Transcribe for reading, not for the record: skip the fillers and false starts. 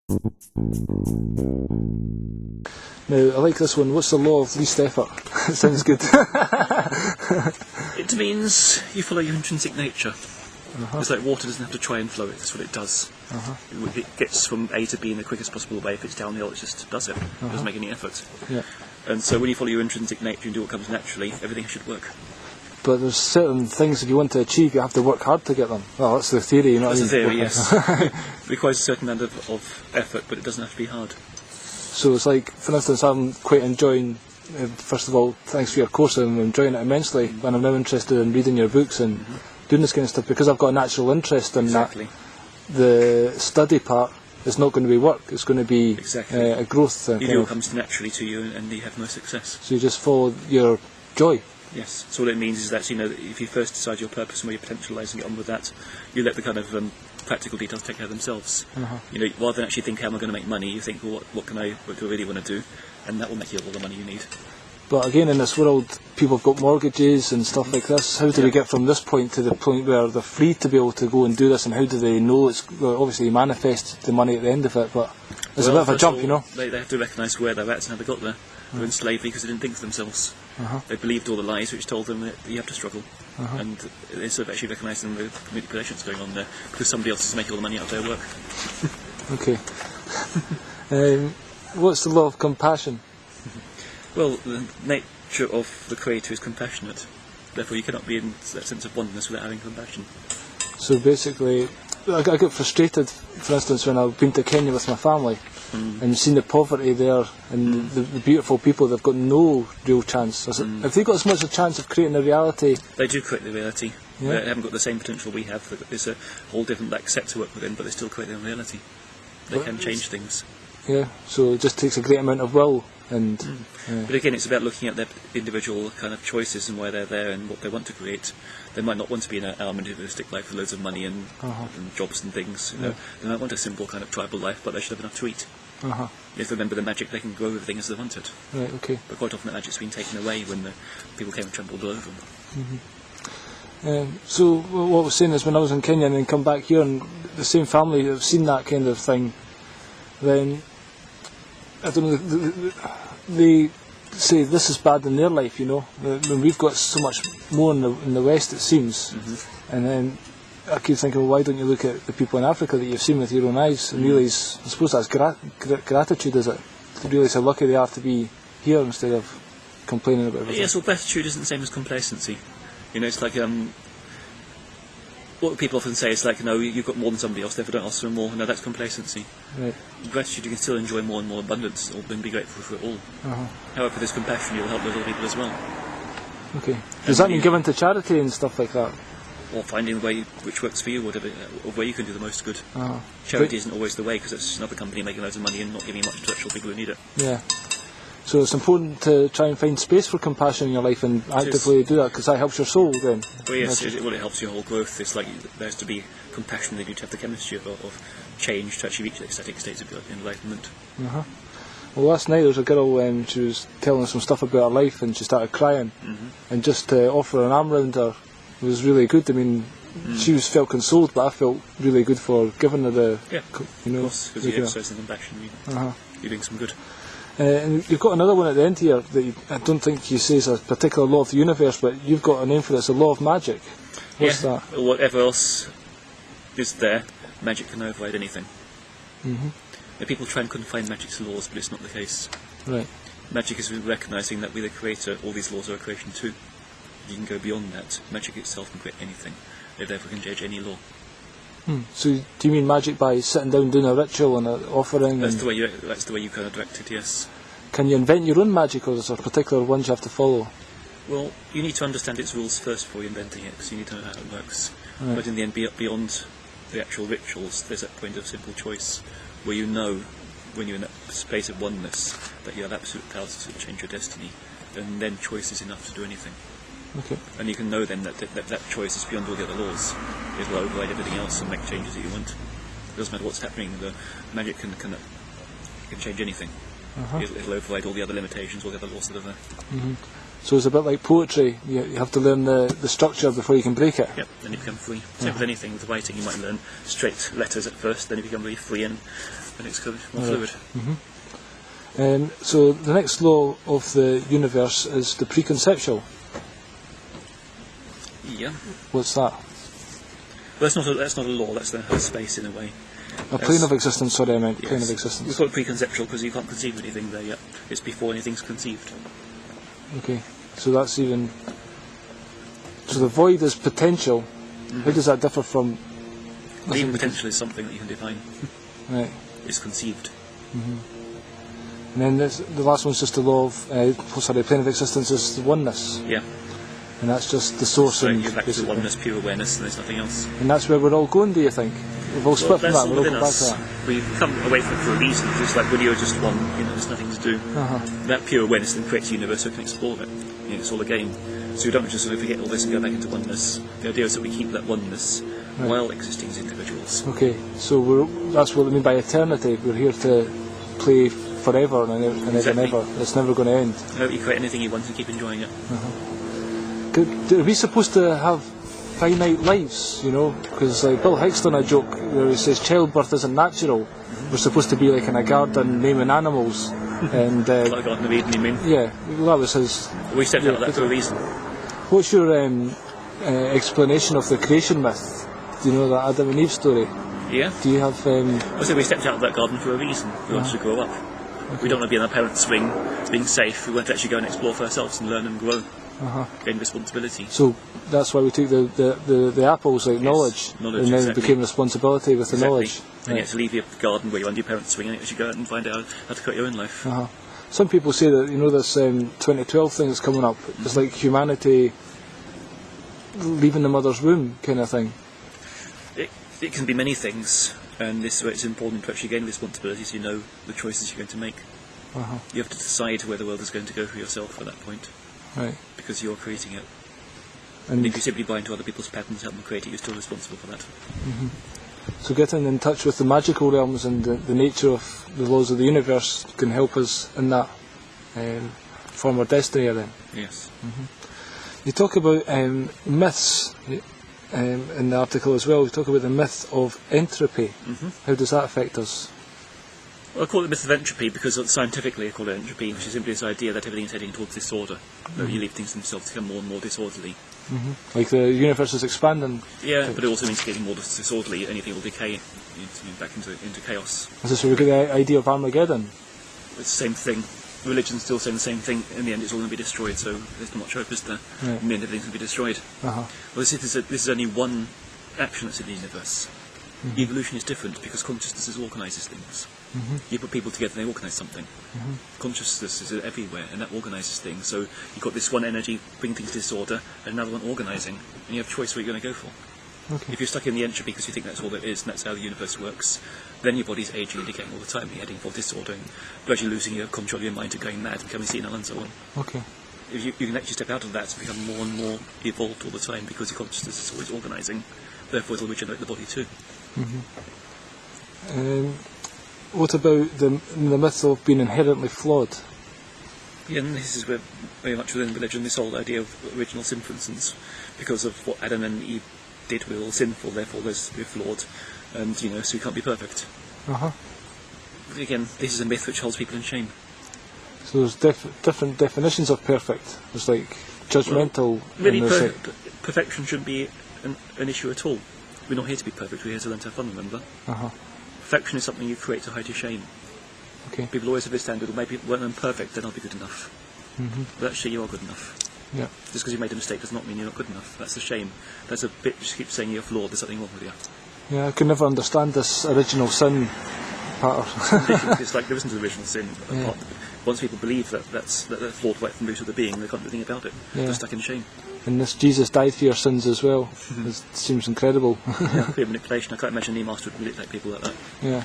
Now, I like this one. What's the law of least effort? It sounds good. It means you follow your intrinsic nature. It's like water doesn't have to try and flow, that's what it does. It gets from A to B in the quickest possible way. If it's downhill, it just does it. It doesn't make any effort. Yeah. And so when you follow your intrinsic nature and do what comes naturally, everything should work. But there's certain things if you want to achieve, you have to work hard to get them. Well, that's the theory, you know what I mean? That's the theory, yes. It requires a certain amount of effort, but it doesn't have to be hard. So it's like, for instance, I'm quite enjoying, first of all, thanks for your course, I'm enjoying it immensely, and I'm now interested in reading your books and doing this kind of stuff, because I've got a natural interest in that. The study part is not going to be work, it's going to be a growth. You do what comes naturally to you, and you have no success. So you just follow your joy. Yes, so what it means is that, you know, if you first decide your purpose and where you're potentialising it on with that, you let the kind of practical details take care of themselves. You know, rather than actually think, how am I going to make money, you think, well, what do I really want to do? And that will make you all the money you need. But again, in this world, people have got mortgages and stuff like this. How do we get from this point to the point where they're free to be able to go and do this, and how do they know it's, well, obviously you manifest the money at the end of it, but there's a bit of a jump, you know? They have to recognise where they're at and how they got there. They were in slavery because they didn't think for themselves. They believed all the lies which told them that you have to struggle. And they sort of actually recognising the manipulations going on there because somebody else is making all the money out of their work. Okay. What's the law of compassion? Well, the nature of the Creator is compassionate. Therefore, you cannot be in that sense of oneness without having compassion. So basically, I get frustrated, for instance, when I've been to Kenya with my family and seen the poverty there and the beautiful people. They've got no real chance. Have they got as much a chance of creating a reality? They do create the reality. Yeah. They haven't got the same potential we have. There's a whole different set to work within, but they still create their own reality. They can change things. Yeah, so it just takes a great amount of will. And But again, it's about looking at their individual kind of choices and why they're there and what they want to create. They might not want to be in an individualistic life with loads of money and jobs and things. You know. They might want a simple kind of tribal life, but they should have enough to eat. If they remember the magic, they can grow everything as they want it. Right, okay. But quite often that magic's been taken away when the people came and trampled all over them. So what I was saying is, when I was in Kenya and then come back here and the same family have seen that kind of thing, then I don't know, they say this is bad in their life, you know. When we've got so much more in the West, it seems. And then I keep thinking, well, why don't you look at the people in Africa that you've seen with your own eyes and realise, I suppose that's gratitude, is it? To realise how lucky they are to be here instead of complaining about everything. Yes, well, gratitude isn't the same as complacency. You know, it's like what people often say is like, no, you've got more than somebody else, therefore don't ask for more. No, that's complacency. Right. Gratitude, you can still enjoy more and more abundance and be grateful for it all. However, there's compassion, you'll help other people as well. Okay. Does that mean giving to charity and stuff like that? Or finding a way which works for you, whatever, or where you can do the most good. Charity isn't always the way, because it's another company making loads of money and not giving much to actual people who need it. Yeah. So it's important to try and find space for compassion in your life and actively do that, because that helps your soul then. Well, yes, it helps your whole growth. It's like there has to be compassion, then you need to have the chemistry of change to actually reach the ecstatic states of enlightenment. Well, last night there was a girl, she was telling us some stuff about her life and she started crying, and just to offer an arm round her was really good. I mean, she felt consoled, but I felt really good for giving her the... Yeah, you know, of course, because you're exercising compassion, you're doing some good. And you've got another one at the end here that I don't think you say is a particular law of the universe, but you've got a name for it. It's a law of magic. What's that? Whatever else is there, magic can override anything. People try and confine magic's laws, but it's not the case. Right. Magic is recognising that with the Creator, all these laws are a creation too. You can go beyond that. Magic itself can create anything. It therefore can judge any law. So do you mean magic by sitting down doing a ritual and an offering? That's the way you kind of direct it, yes. Can you invent your own magic, or is there particular ones you have to follow? Well, you need to understand its rules first before you're inventing it, because you need to know how it works. Right. But in the end, beyond the actual rituals, there's that point of simple choice, where you know, when you're in that space of oneness, that you have absolute power to change your destiny, and then choice is enough to do anything. Okay. And you can know then that choice is beyond all the other laws. It will override everything else and make changes that you want. It doesn't matter what's happening, the magic can change anything. It'll override all the other limitations, all the other laws that are there. So it's a bit like poetry. You have to learn the structure before you can break it. Yep, then you become free. Same with anything, with writing, you might learn straight letters at first, then you become really free and it's more fluid. So the next law of the universe is the preconceptual. Yeah. What's that? Well, that's not a law, that's the space in a way. A plane of existence, sorry, I meant yes. plane of existence. We call it preconceptual because you can't conceive anything there yet. It's before anything's conceived. Okay, so that's even... So the void is potential. How does that differ from... Even potential is something that you can define. Right. It's conceived. And then the last one's just the law of... plane of existence is the oneness. Yeah. And that's just the source. So you're back to oneness, pure awareness, and there's nothing else. And that's where we're all going, do you think? We've all split from that, we're all going back to that. We come away from it for a reason. It's like when you're just one, there's nothing to do. That pure awareness then creates a universe so we can explore it. It's all a game. So we don't just sort of forget all this and go back into oneness. The idea is that we keep that oneness while existing as individuals. Okay, so that's what I mean by eternity. We're here to play forever and ever. It's never going to end. You create anything you want and keep enjoying it. Are we supposed to have finite lives, because Bill Hicks done a joke where he says childbirth isn't natural. We're supposed to be like in a garden naming animals. And like a Garden of Eden, you mean? Yeah, well, that was his... We stepped out of that for a reason. What's your explanation of the creation myth? Do you know that Adam and Eve story? Yeah. Do you have... I said we stepped out of that garden for a reason. We wanted to grow up. Okay. We don't want to be in our parents' swing, being safe. We want to actually go and explore for ourselves and learn and grow. Gain responsibility. So that's why we took the apples, like knowledge, and then it became responsibility with the knowledge. And you have to leave your garden where you're under your parents' swing and you actually go out and find out how to create your own life. Some people say that, this 2012 thing that's coming up, it's like humanity leaving the mother's womb kind of thing. It can be many things, and this is where it's important to actually gain responsibility so you know the choices you're going to make. You have to decide where the world is going to go for yourself at that point. Right. Because you're creating it. And if you simply buy into other people's patterns, help them create it, you're still responsible for that. So getting in touch with the magical realms and the nature of the laws of the universe can help us in that form our destiny then. Yes. You talk about myths in the article as well. You talk about the myth of entropy. How does that affect us? Well, I call it the myth of entropy because scientifically I call it entropy, which is simply this idea that everything is heading towards disorder, that you leave things themselves to become more and more disorderly. Like the universe is expanding. Yeah, but it also means getting more disorderly. Anything will decay back into chaos. Is this where we get the idea of Armageddon? It's the same thing. Religion's still saying the same thing. In the end, it's all going to be destroyed. So there's not much hope, is there? Right. In the end, everything's going to be destroyed. Well, this is only one action that's in the universe. Evolution is different because consciousness organises things. You put people together, they organise something. Consciousness is everywhere, and that organises things. So you've got this one energy bringing things to disorder, and another one organising, and you have a choice what you're going to go for. If you're stuck in the entropy because you think that's all there is, and that's how the universe works, then your body's aging and decaying all the time. You're heading for disorder, and gradually losing your control of your mind and going mad, becoming senile, and so on. If you can actually step out of that and become more and more evolved all the time because your consciousness is always organising. Therefore, it'll regenerate the body too. What about the myth of being inherently flawed? Yeah, and this is where, very much within religion, this whole idea of original sin, for instance, because of what Adam and Eve did, we're all sinful, therefore we're flawed, and so we can't be perfect. But again, this is a myth which holds people in shame. So there's different definitions of perfect. There's like judgmental. Well, really, perfection shouldn't be an issue at all. We're not here to be perfect. We're here to learn to have fun. Remember, perfection is something you create to hide your shame. People always have this standard. Well, maybe when I'm perfect, then I'll be good enough. But actually, you are good enough. Just because you made a mistake does not mean you're not good enough. That's a shame. That's a bit. Just keep saying you're flawed. There's something wrong with you. Yeah, I could never understand this original sin pattern. It's like there isn't an original sin. Once people believe that they're flawed right from the root of their being, they can't do anything about it. They're stuck in shame. And this Jesus died for your sins as well. It seems incredible. Clear manipulation. I can't imagine any master would manipulate people like that. Yeah.